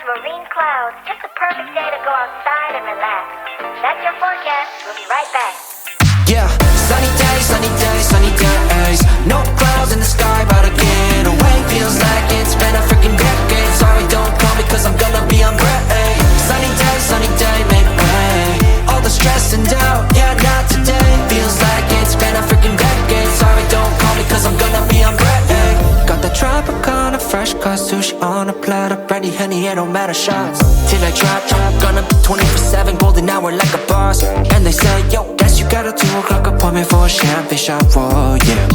marine clouds. Just a perfect day to go outside and relax. That's your forecast. We'll be right back. Yeah, sunny days, sunny days, sunny days. No clouds in the sky, about to get away. Feels like it's been a freaking decade. Sorry, don't call me cause I'm gonna be on break. Sunny day, make way. All the stress and doubt, yeah, not today. Feels like it's been a freaking decade. Sorry, don't call me cause I'm gonna be on break. Got that Tropicana fresh sushi on a platter, brandy, honey, it don't matter shots. Till I drop, gonna be 24/7, golden hour like a boss. And they say, yo, guess you got a 2 o'clock appointment for a champagne shot, whoa, yeah.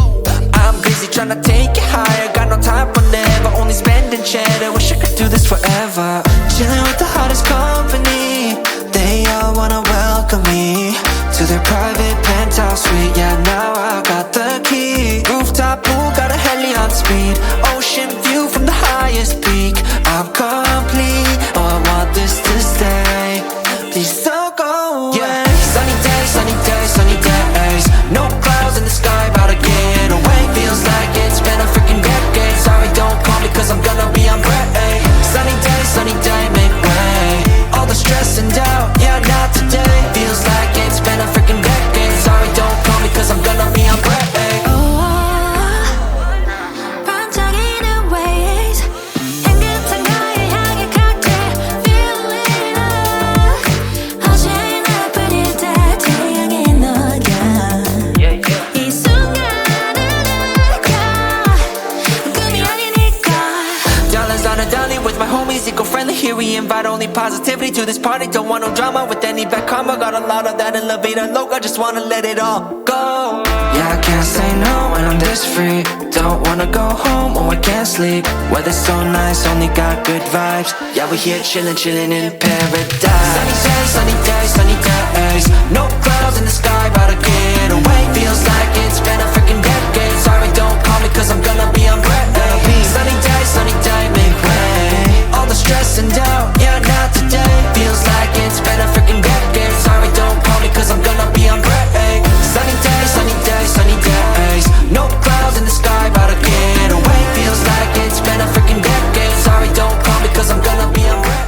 I'm busy tryna take it higher, got no time for never, only spending cheddar. Wish I could do this forever. Chilling with the hottest company, they all wanna welcome me to their private penthouse suite. Yeah, now I got the key. Rooftop pool, got a heli on speed. Ocean view from the highest peak. I'm complete, oh I want this to stay. Please don't go away. Yeah. Sunny days, sunny days, sunny days. No clouds in the sky, about to get away. Feels like it's been a freaking decade. Sorry, don't call me cause I'm gonna be on break. Sunny day, make way. All the stress and doubt, yeah, not today. Feels like it's been a freaking decade. Sorry, don't call me cause I'm gonna be on break. 반짝이는 waves 향긋한 너를 향해 cocktail feeling up 어제나 뿌릴 때 태양의 너야 이 순간을 느껴 꿈이 아니니까 Dollars on a dolly with my homies, eco-friendly. Here we invite only positivity to this party. Don't want no drama with any bad karma. Got a lot of that in La Vida Loca. Just wanna let it all go. Yeah, I can't say no when I'm this free. Don't wanna go home, oh I can't sleep. Weather's so nice, only got good vibes. Yeah, we here chillin', chillin' in paradise. Sunny days, sunny days, sunny days. No clouds in the sky, about to get away. Feels like it's been a freaking decade. Sorry, don't call me cause I'm gonna be on break. Sunny day, make way. All the stress and doubt, yeah, not today. Feels like it's been a freaking decade. Sorry, don't call me cause I'm gonna be on break. Sunny days, sunny days, sunny days. No clouds in the sky, about to get away. Feels like it's been a freaking decade. Sorry, don't call me cause I'm gonna be on break.